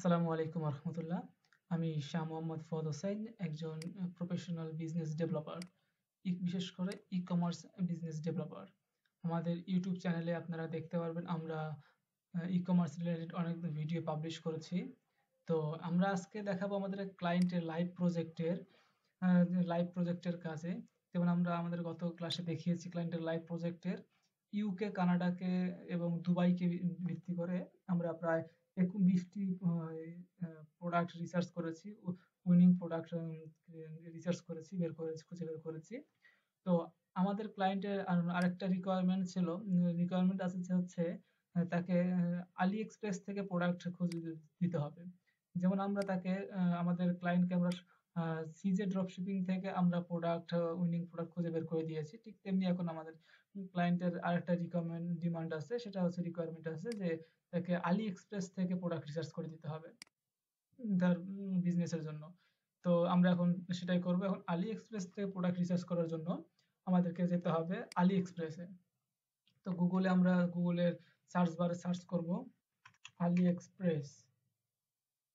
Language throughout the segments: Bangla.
আসসালামু আলাইকুম রহমতুল্লাহ। আমি শাহ মোহাম্মদ ফুয়াদ হোসাইন, একজন প্রফেশনাল বিজনেস ডেভেলপার, বিশেষ করে ই-কমার্স বিজনেস ডেভেলপার। আমাদের ইউটিউব চ্যানেলে আপনারা দেখতে পারবেন আমরা ই-কমার্স রিলেটেড অনেক ভিডিও পাবলিশ করেছি। তো আমরা আজকে দেখাবো আমাদের ক্লায়েন্টের লাইভ প্রজেক্টের কাজে। যেমন আমরা আমাদের গত ক্লাসে দেখিয়েছি ক্লায়েন্টের লাইভ প্রজেক্টের ইউকে, কানাডাকে এবং দুবাইকে ভিত্তি করে আমরা প্রায় 20টি প্রোডাক্ট রিসার্চ করেছি, উইনিং প্রোডাক্ট রিসার্চ করেছি, খুঁজে বের করেছি। তো আমাদের ক্লায়েন্টের আরেকটা রিকোয়ারমেন্ট ছিল, রিকোয়ারমেন্ট আছে যে হচ্ছে তাকে আলি এক্সপ্রেস থেকে প্রোডাক্ট খুঁজে দিতে হবে। যেমন আমরা তাকে আমাদের ক্লায়েন্টকে আমরা সিজে ড্রপশিপিং থেকে আমরা উইনিং প্রোডাক্ট খুঁজে বের করে দিয়েছি। ঠিক তেমনি এখন আমাদের ক্লায়েন্টের আরেকটা ডিমান্ড আছে, সেটা হচ্ছে রিকোয়ারমেন্ট আছে যে তাকে আলি এক্সপ্রেস থেকে প্রোডাক্ট রিসার্চ করে দিতে হবে তার বিজনেসের জন্য। তো আমরা এখন সেটাই করব। এখন আলি এক্সপ্রেস থেকে প্রোডাক্ট রিসার্চ করার জন্য আমাদেরকে যেতে হবে আলি এক্সপ্রেসে। তো গুগলের সার্চ বারে সার্চ করব আলি এক্সপ্রেস।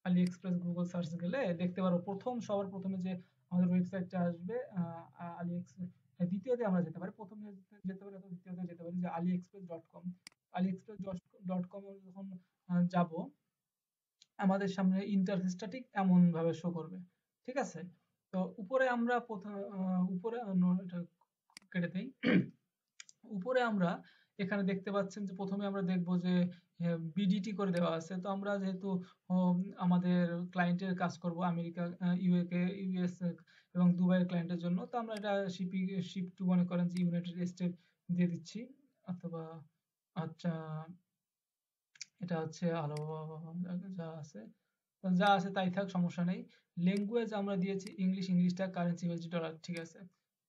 আলি এক্সপ্রেস গুগল সার্চ গেলে দেখতে পারবো সবার প্রথমে যে আমাদের ওয়েবসাইটটা আসবে আলি এক্সপ্রেস। দ্বিতীয়তে আমরা যেতে পারি, প্রথমে যেতে পারি অথবা দ্বিতীয়তে যেতে পারি যে আলি এক্সপ্রেস ডট কম। আলি এক্সপ্রেস ডট কম যখন যাব, আমাদের সামনে ইন্টারফেসটা ঠিক এমন ভাবে শো করবে। ঠিক আছে? তো উপরে আমরা উপরে এটা কেটে দেই। উপরে আমরা এখানে দেখতে পাচ্ছেন যে প্রথমে আমরা দেখব যে বিডিটি করে দেওয়া আছে। তো আমরা যেহেতু আমাদের ক্লায়েন্টের কাজ করব আমেরিকা, ইউকে, ইউএস এবং দুবাইয়ের ক্লায়েন্টের জন্য, তো আমরা এটা শিপ টু মনে করেন যে ইউনাইটেড স্টেট দিয়ে দিচ্ছি, অথবা আচ্ছা এটা হচ্ছে আলো যা আছে তাই থাক, সমস্যা নেই। ল্যাঙ্গুয়েজ আমরা দিয়েছি ইংলিশ, ইংলিশটা কারেন্সি হচ্ছে ডলার। ঠিক আছে?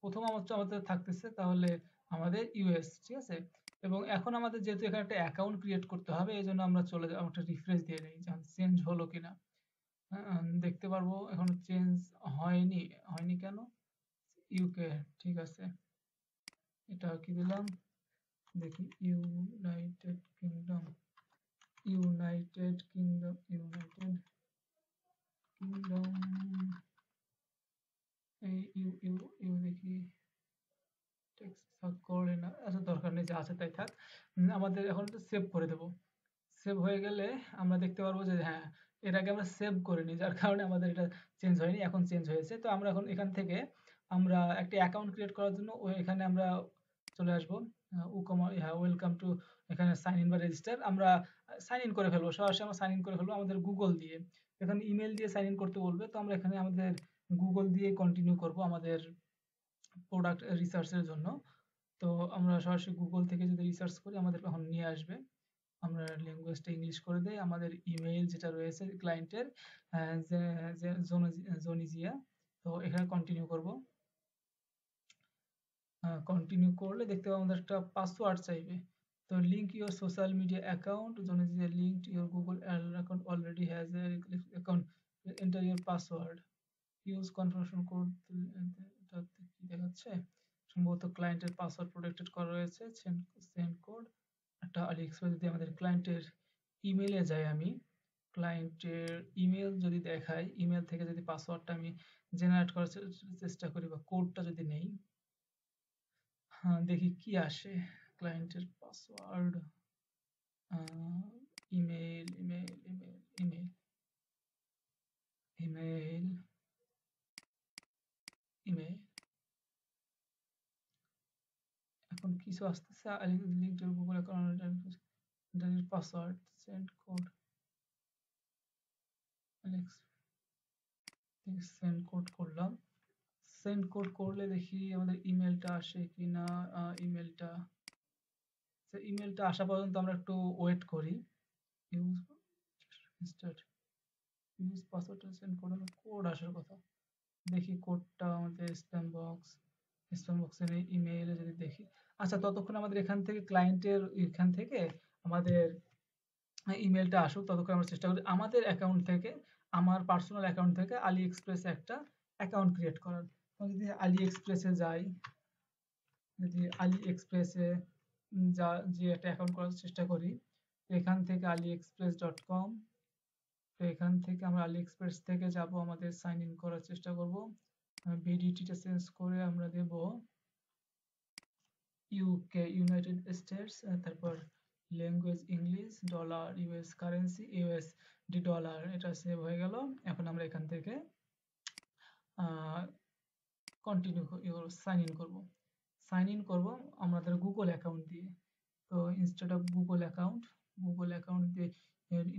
প্রথম আমাদের থাকতেছে তাহলে আমাদের ইউএস। ঠিক আছে? এবং এখন আমাদের যেহেতু এখানে একটা অ্যাকাউন্ট ক্রিয়েট করতে হবে, এই জন্য আমরা চলে যাব, একটা রিফ্রেশ দিয়ে নেই যে চেঞ্জ হলো কিনা। দেখতে পারবো এখন চেঞ্জ হয়নি। হয়নি কেন? ইউকে। ঠিক আছে, এটা কি দিলাম দেখি, United kingdom, United kingdom, United kingdom, এই ইউ ইউ ইউ দেখি টেক্সট করে না, আচ্ছা দরকার নেই, যা আছে তাই থাক। আমাদের এখন সেভ করে দেব। সেভ হয়ে গেলে আমরা দেখতে পারবো যে হ্যাঁ, এর আগে আমরা সেভ করিনি, যার কারণে আমাদের এটা চেঞ্জ হয়নি, এখন চেঞ্জ হয়েছে। তো আমরা এখন এখান থেকে আমরা একটা অ্যাকাউন্ট ক্রিয়েট করার জন্য এখানে আমরা চলে আসবো। ওয়েলকাম টু, এখানে সাইন ইন বা রেজিস্টার, আমরা সাইন ইন করে ফেলবো, সরাসরি আমরা সাইন ইন করে ফেলবো আমাদের গুগল দিয়ে। এখানে ইমেল দিয়ে সাইন ইন করতে বলবে, তো আমরা এখানে আমাদের গুগল দিয়ে কন্টিনিউ করব আমাদের প্রোডাক্ট রিসার্চের জন্য। তো আমরা সরাসরি গুগল থেকে যদি রিসার্চ করি আমাদের তখন নিয়ে আসবে। আমরা ল্যাঙ্গুয়েজটা ইংলিশ করে দেই, আমাদের ইমেইল যেটা রয়েছে ক্লায়েন্টের জোনিজিয়া। তো এখানে কন্টিনিউ করব। কন্টিনিউ করলে দেখতে পাবো আমাদের একটা পাসওয়ার্ড চাইবে। তো link your social media account, জোনিজিয়া link your Google account already has a account, enter your password, use confirmation code. এটা কি দেখাচ্ছে? সম্ভবত ক্লায়েন্টের পাসওয়ার্ড প্রোটেক্টেড করা রয়েছে। Send code. একটা আলিএক্সপ্রেস যদি আমাদের ক্লায়েন্টের ইমেইলে যাই, আমি ক্লায়েন্টের ইমেল যদি দেখাই, ইমেল থেকে যদি পাসওয়ার্ডটা আমি জেনারেট করার চেষ্টা করি বা কোডটা যদি নেই, হ্যাঁ দেখি কি আসে। ক্লায়েন্টের password, email email email email email email, এখন কিছু আসতেছে। Link to Google account, password, send code, send code করলাম। সেন্ড কোড করলে দেখি আমাদের ইমেলটা আসে কিনা। ইমেলটা ইমেলটা আসা পর্যন্ত আমরা একটু ওয়েট করি। Use start, use password send code, code আসার কথা। দেখি কোডটা আমাদের স্প্যাম বক্সের ইমেইলে যদি দেখি। আচ্ছা, ততক্ষণ আমাদের এখান থেকে আমাদের ইমেলটা আসুক, ততক্ষণ আমরা চেষ্টা করি আমাদের অ্যাকাউন্ট থেকে, আমার পার্সোনাল অ্যাকাউন্ট থেকে আলি এক্সপ্রেসে একটা অ্যাকাউন্ট ক্রিয়েট করার। যদি আলি এক্সপ্রেসে যাই, যদি আলি এক্সপ্রেসে যে একটা অ্যাকাউন্ট করার চেষ্টা করি, এখান থেকে আলি এক্সপ্রেস ডট কম, তো এখান থেকে আমরা আলি এক্সপ্রেস থেকে যাব, আমাদের সাইন ইন করার চেষ্টা করব। বিডিটিটা চেঞ্জ করে আমরা দেব ইউকে, ইউনাইটেড স্টেটস, তারপর language English, dollar, US currency, USD dollar, এটা সেভ হয়ে গেল। এখন আমরা এখান থেকে কন্টিনিউ সাইন ইন করব। সাইন ইন করব আমাদের গুগল অ্যাকাউন্ট দিয়ে। তো ইনস্টেড অফ গুগল অ্যাকাউন্ট দিয়ে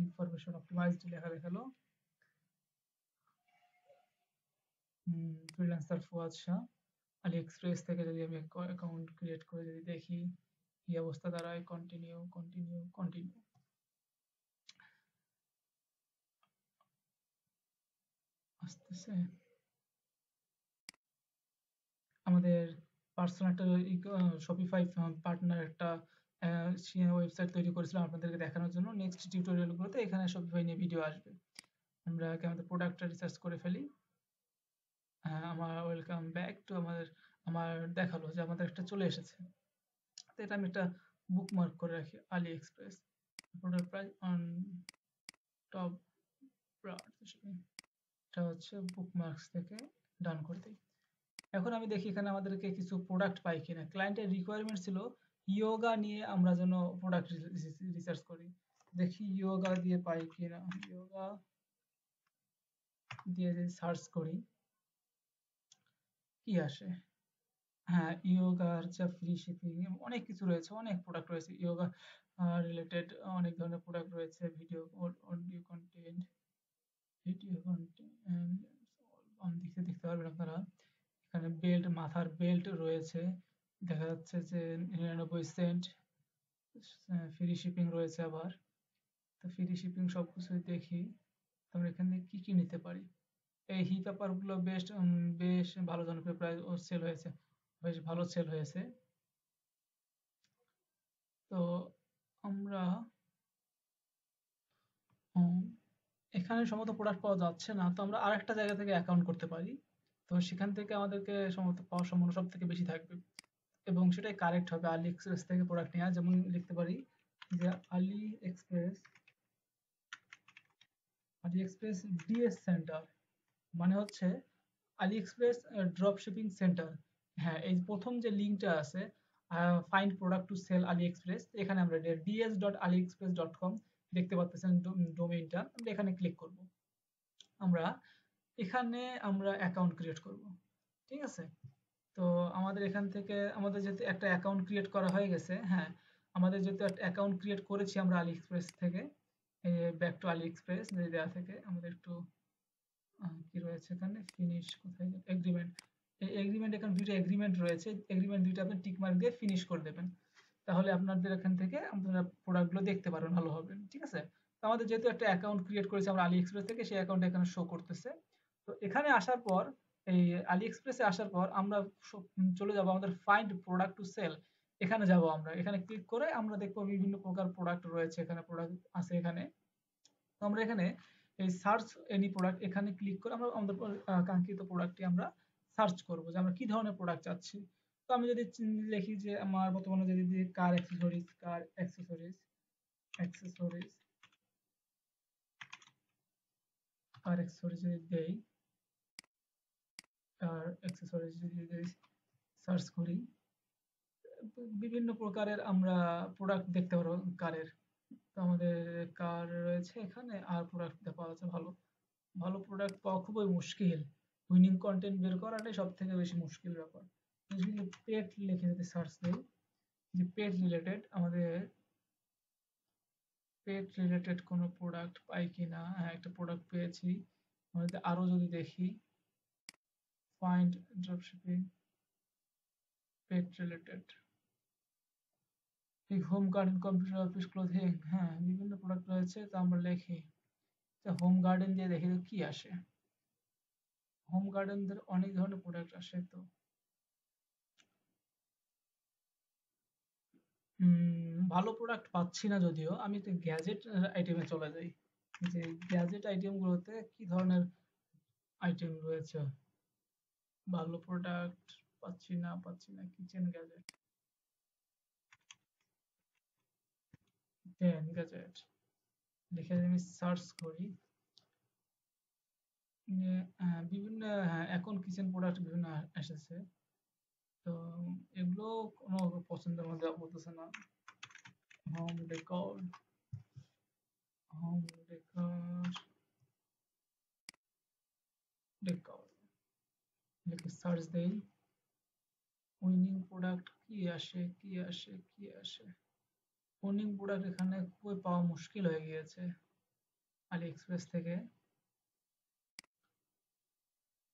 ইনফরমেশন অপটিমাইজড লেখা দেখালো। ফ্রিল্যান্সার ফুয়াদ শাহ। আলি এক্সপ্রেস থেকে যদি আমি অ্যাকাউন্ট ক্রিয়েট করে যদি দেখি কি অবস্থা দাঁড়ায়, কন্টিনিউ কন্টিনিউ কন্টিনিউ আসতেছে। আমাদের পার্সোনাল একটা শপিফাই পার্টনার একটা ওয়েবসাইট তৈরি করেছিলাম আপনাদেরকে দেখানোর জন্য। নেক্সট টিউটোরিয়ালগুলোতে এখানে শপিফাই নিয়ে ভিডিও আসবে। আমরা আগে আমাদের প্রোডাক্টটা রিসার্চ করে ফেলি। আমার ওয়েলকাম ব্যাক টু আমার দেখালো যে আমাদের একটা চলে এসেছে। তো এটা আমি একটা বুকমার্ক করে রাখি, AliExpress product price on top, এটা হচ্ছে বুকমার্কস থেকে ডান করে দিই। এখন আমি দেখি এখানে আমাদেরকে কিছু প্রোডাক্ট পাই কিনা। ক্লায়েন্টের রিকোয়ারমেন্ট ছিল ইয়োগা নিয়ে আমরা যেন প্রোডাক্ট রিসার্চ করি। দেখি ইয়োগা দিয়ে পাই কিনা। ইয়োগা দিয়ে যদি সার্চ করি কি আসে। হ্যাঁ, ইয়োগার যা ফ্রি শিপিং অনেক কিছু রয়েছে, অনেক প্রোডাক্ট রয়েছে ইয়োগা রিলেটেড, অনেক ধরনের প্রোডাক্ট রয়েছে। অডিও কন্টেন্ট, ভিডিও কন্টেন্ট দেখতে পারবেন আপনারা। এখানে বেল্ট, মাথার বেল্ট রয়েছে, দেখা যাচ্ছে যে 99 সেন্ট। ফ্রি শিপিং রয়েছে আবার। তো ফ্রি শিপিং সবকিছুই দেখি আমরা এখান থেকে কি কি নিতে পারি। এই হি পেপার গুলো বেশ ভালো জনপ্রিয়, প্রায় সেল হয়েছে, বেশ ভালো সেল হয়েছে। তো আমরা এখানে সম্ভবত প্রোডাক্ট পাওয়া যাচ্ছে না, তো আমরা আরেকটা জায়গা থেকে অ্যাকাউন্ট করতে পারি। তো সেখান থেকে আমাদেরকে সম্ভবত পাওয়ার সম্ভাবনা সব থেকে বেশি থাকবে এবং সেটাই কারেক্ট হবে। আলি এক্সপ্রেস থেকে প্রোডাক্ট নেওয়া, যেমন লিখতে পারি যে আলি এক্সপ্রেস, আলি এক্সপ্রেস ডিএস সেন্টার, মানে হচ্ছে আলি এক্সপ্রেস ড্রপ শিপিং সেন্টার। হ্যাঁ, এই প্রথম যে লিঙ্কটা আছে, find product to sell Ali express, এখানে আমরা ds.aliexpress.com দেখতে পাচ্ছেন ডোমেইনটা। আমরা এখানে ক্লিক করব। আমরা এখানে আমরা অ্যাকাউন্ট ক্রিয়েট করব, ঠিক আছে। তো আমাদের এখান থেকে আমাদের যেহেতু একটা অ্যাকাউন্ট ক্রিয়েট করা হয়ে গেছে, হ্যাঁ, আমাদের যেহেতু একটা অ্যাকাউন্ট ক্রিয়েট করেছি আমরা আলি এক্সপ্রেস থেকে, ব্যাক টু আলি এক্সপ্রেস দেওয়া থেকে আমাদের একটু কি রয়েছে এখানে, ফিনিশ কোথায়, এগ্রিমেন্ট। এই এগ্রিমেন্ট, এখানে দুইটা এগ্রিমেন্ট রয়েছে, এগ্রিমেন্ট দুইটা আপনি টিক মার্ক দিয়ে ফিনিশ করে দেবেন, তাহলে আপনাদের এখান থেকে আপনারা প্রোডাক্টগুলো দেখতে পারবেন ভালো হবে, ঠিক আছে। তো আমাদের যেহেতু একটা অ্যাকাউন্ট ক্রিয়েট করেছি আমরা আলি এক্সপ্রেস থেকে, সেই অ্যাকাউন্ট এখানে শো করতেছে। তো এখানে আসার পর, এই আলি এক্সপ্রেসে আসার পর আমরা চলে যাব আমাদের ফাইন্ড প্রোডাক্ট টু সেল, এখানে যাব আমরা। এখানে ক্লিক করে আমরা দেখবো বিভিন্ন প্রকার প্রোডাক্ট রয়েছে, এখানে প্রোডাক্ট আছে এখানে। তো আমরা এখানে এই সার্চ এনি প্রোডাক্ট, এখানে ক্লিক করে আমরা আমাদের কাঙ্ক্ষিত প্রোডাক্টটি আমরা সার্চ করব যে আমরা কি ধরনের প্রোডাক্ট চাচ্ছি। তো আমি যদি লিখি যে আমার বর্তমানে যদি কার অ্যাক্সেসরিজ, অ্যাক্সেসরিজ কার অ্যাক্সেসরিজ যদি দেই, কার অ্যাক্সেসরিজ যদি সার্চ করি, বিভিন্ন প্রকারের আমরা প্রোডাক্ট দেখতে পারবো কারের। তো আমাদের কার রয়েছে এখানে, আর প্রোডাক্ট পাওয়া যাচ্ছে ভালো। ভালো প্রোডাক্ট পাওয়া খুবই মুশকিল, উইনিং কন্টেন্ট বের করাটাই সব থেকে বেশি মুশকিল ব্যাপার। যদি পেট লিখে যদি সার্চ দিই, যে পেট রিলেটেড, আমাদের পেট রিলেটেড কোনো প্রোডাক্ট পাই কিনা। হ্যাঁ, একটা প্রোডাক্ট পেয়েছি। আমাদের আরো যদি দেখি, ফাইন্ড ড্রপশিপিং পেট রিলেটেড, ঠিক home garden, computer, office, clothing, হ্যাঁ বিভিন্ন প্রোডাক্ট রয়েছে। তো আমরা লিখি হোম গার্ডেন দিয়ে দেখি তো কি আসে। হোম গার্ডেনদের অনেক ধরনের প্রোডাক্ট আসে। তো ভালো প্রোডাক্ট পাচ্ছি না, যদিও আমি একটু গ্যাজেট আইটেমে চলে যাই, যে গ্যাজেট আইটেমগুলোতে কি ধরনের আইটেম রয়েছে। ভালো প্রোডাক্ট পাচ্ছি না কিচেন গ্যাজেট, গ্যাজেট লিখে আমি সার্চ করি। বিভিন্ন, হ্যাঁ, এখন কিচেন প্রোডাক্ট বিভিন্ন এসেছে। তো এগুলো কোনো পছন্দের মধ্যে পড়তেছে না। Home decor, home decor, decor লিখে সার্চ দেই। উইনিং প্রোডাক্ট কি আসে, কি আসে, কি আসে? উইনিং প্রোডাক্ট এখানে খুবই পাওয়া মুশকিল হয়ে গিয়েছে আলি এক্সপ্রেস থেকে।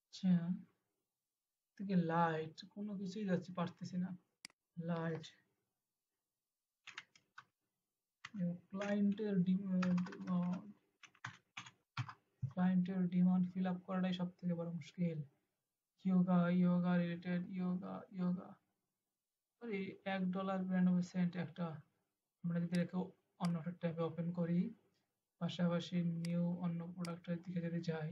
আচ্ছা, থেকে লাইট কোনো কিছুই যাচ্ছে, পারতেছি না। লাইট ক্লায়েন্টের ক্লায়েন্টের ডিমান্ড ফিল আপ করাটাই সব থেকে বড় মুশকিল। Yoga, yoga related, yoga, yoga. আরে $1.92 একটা। আমরা যদি এটাকে অন্য একটা ট্যাবে ওপেন করি, পাশাপাশি নিউ অন্য প্রোডাক্টের দিকে যদি যাই,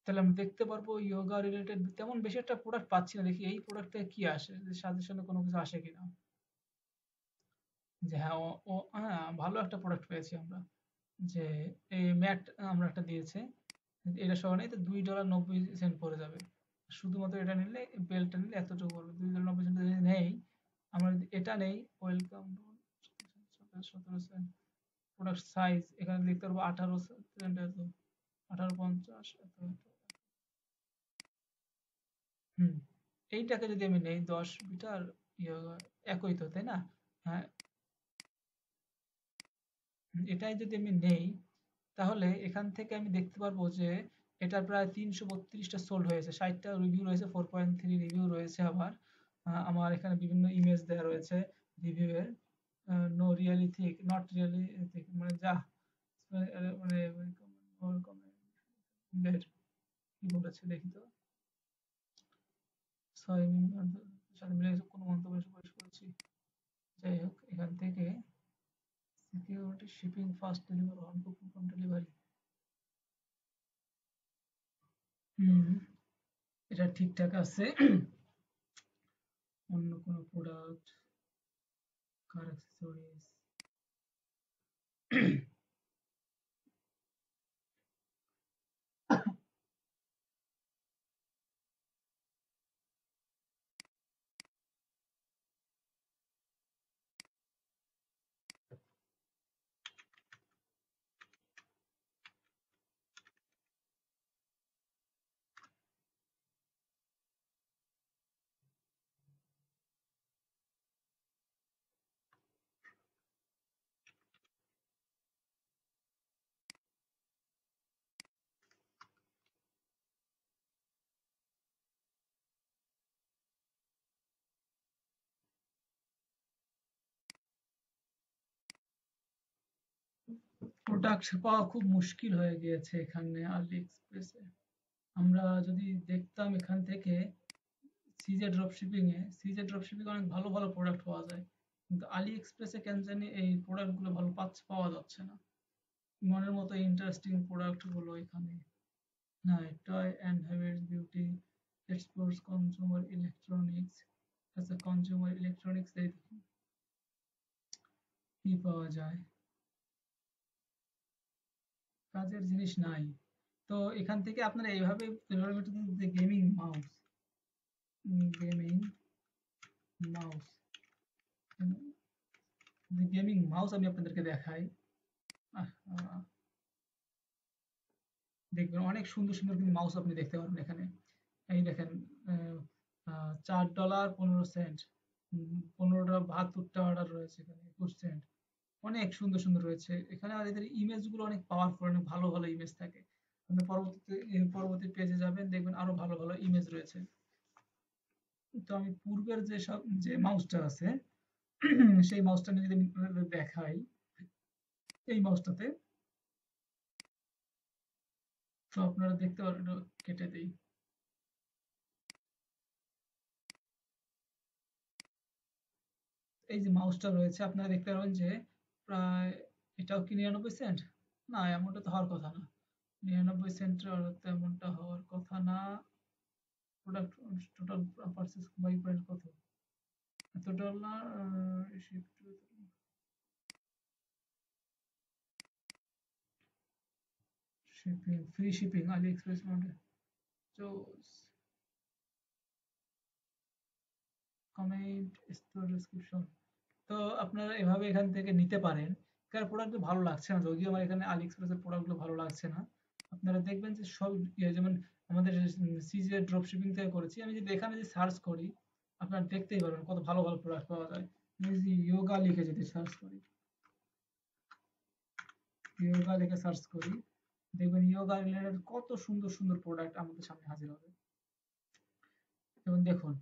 তাহলে আমি দেখতে পারবো ইয়োগা রিলেটেড তেমন বেশি একটা প্রোডাক্ট পাচ্ছি না। দেখি এই প্রোডাক্ট থেকে কি আসে, সাজেশনে কোনো কিছু আসে কিনা। যে হ্যাঁ, হ্যাঁ, ভালো একটা প্রোডাক্ট পেয়েছি আমরা। যে এই ম্যাট আমরা একটা দিয়েছে, এটা সহ নেই তো $2.90 পড়ে যাবে। শুধুমাত্র এটা নিলে, বেলটা নিলে এতটুকু পড়বে। $2.90 যদি নেই, আমরা যদি এটা নেই, ওয়েলকাম 17 সেন্ট, প্রোডাক্ট সাইজ এখানে দেখতে পারবো 18 সেন্ট, এত 18.50 এত। হুম, এইটাকে যদি আমি নেই 10 মিটার, ইয়ে, একই তো, তাই না? হ্যাঁ, এটাই যদি আমি নেই, তাহলে এখান থেকে আমি দেখতে পারবো যে এটা প্রায় 332টা সোল্ড হয়েছে, 60টা রিভিউ রয়েছে, 4.3 রিভিউ রয়েছে। আবার আমার এখানে বিভিন্ন ইমেজ দেওয়া রয়েছে রিভিউ এর। নো রিয়েলি থিক, নট রিয়েলি থিক, মানে যা, মানে recommended, কি বলেছে দেখি তো। ছয় মিনিট সাথে মিলে কোনো মন্তব্য সুপারিশ করেছি। যাই হোক, এখান থেকে security, shipping, fast delivery, on কম ডেলিভারি। হুম, এটা ঠিকঠাক আছে। অন্য কোনো প্রোডাক্ট, কার অ্যাক্সেসরিজ, প্রোডাক্ট পাওয়া খুব মুশকিল হয়ে গিয়েছে এখানে আলি এক্সপ্রেসে। আমরা যদি দেখতাম এখান থেকে সিজে ড্রপ শিপিং অনেক ভালো ভালো প্রোডাক্ট পাওয়া যায়, কিন্তু আলি এক্সপ্রেসে কেন জানি এই প্রোডাক্টগুলো ভালো পাওয়া যাচ্ছে না। মনের মতো ইন্টারেস্টিং প্রোডাক্ট গুলো এখানে নাই। Toy and habits, beauty, sports, consumer electronics. আচ্ছা, কনজিউমার ইলেকট্রনিক্স এই দেখি কি পাওয়া যায়। কাজের জিনিস নাই। তো এখান থেকে আপনারা এইভাবে gaming mouse, gaming mouse, gaming mouse আমি আপনাদেরকে দেখাই। আহ, আহ, দেখবেন অনেক সুন্দর সুন্দর কিন্তু মাউস আপনি দেখতে পারবেন এখানে। এই দেখেন, $4.15, 15টা 72টা অর্ডার রয়েছে এখানে, 21 সেন্ট। অনেক সুন্দর সুন্দর রয়েছে এখানে। আর এদের ইমেজ গুলো অনেক পাওয়ারফুল, অনেক ভালো ভালো ইমেজ থাকে। আপনি পরবর্তী পেজে যাবেন, দেখবেন আরো ভালো ভালো ইমেজ রয়েছে। তো আমি পূর্বের যে সব যে মাউসটা আছে, সেই মাউসটা নিয়ে যদি আমি আপনাদের দেখাই, এই মাউসটাতে, তো আপনারা দেখতে পারেন, এটা কেটে দেই। এই যে মাউসটা রয়েছে, আপনারা দেখতে পাবেন যে প্রায়, এটাও কি 99 সেন্ট? না, এমনটা তো হওয়ার কথা না। 99 সেন্টের তেমনটা হওয়ার কথা না। Product total purchase buy price কত? এত dollar shift, shipping, free shipping, AliExpress model, choose, comment, store description. তো আপনারা এভাবে এখান থেকে নিতে পারেন। কার প্রোডাক্ট ভালো লাগছে না, যদিও আমার এখানে আলি এক্সপ্রেসের প্রোডাক্টগুলো ভালো লাগছে না। আপনারা দেখবেন যে সব যেমন আমাদের সিজে ড্রপ শিপিং থেকে করেছি। আমি যদি এখানে যদি সার্চ করি, আপনারা দেখতেই পারবেন কত ভালো, ভালো প্রোডাক্ট পাওয়া যায়। আমি যদি ইয়োগা লিখে যদি সার্চ করি, ইয়োগা লিখে সার্চ করি, দেখবেন ইয়োগা রিলেটেড কত সুন্দর, সুন্দর প্রোডাক্ট আমাদের সামনে হাজির হবে। যেমন দেখুন,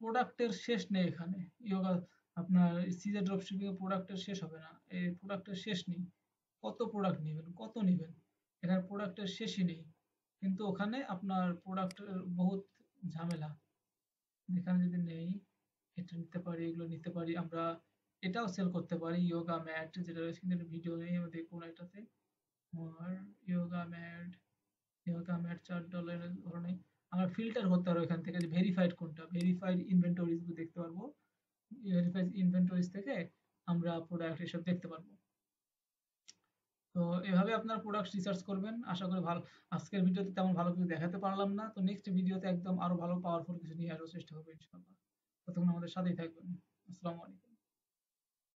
প্রোডাক্টের শেষ নেই এখানে। ইয়োগা আপনার সিজে ড্রপ শিপিং এর প্রোডাক্টের শেষ হবে না। এই প্রোডাক্টের শেষ নেই। কত প্রোডাক্ট নিবেন, কত নিবেন? এখানে প্রোডাক্টের শেষই নেই। কিন্তু ওখানে আপনার প্রোডাক্টের বহুত ঝামেলা। এখানে যদি নেই, এটা নিতে পারি, এগুলো নিতে পারি। আমরা এটাও সেল করতে পারি, ইয়োগা ম্যাট, যেটা কিন্তু ভিডিও নেই আমাদের কোনো একটাতে। আর ইয়োগা ম্যাট, ইয়োগা ম্যাট $4 এর ধরনের। আমরা ফিল্টার করতে পারবো এখান থেকে যে ভেরিফাইড কোনটা, ভেরিফাইড ইনভেন্টরিজ গুলো দেখতে পারবো। ভেরিফাইড ইনভেন্টরিজ থেকে আমরা প্রোডাক্ট এসব দেখতে পারবো। তো এভাবে আপনারা প্রোডাক্ট রিসার্চ করবেন। আশা করি ভালো। আজকের ভিডিওতে তেমন ভালো কিছু দেখাতে পারলাম না। তো নেক্সট ভিডিওতে একদম আরো ভালো পাওয়ারফুল কিছু নিয়ে আসার চেষ্টা করবো ইনশাআল্লাহ। ততক্ষণ আমাদের সাথেই থাকবেন। আসসালামু আলাইকুম।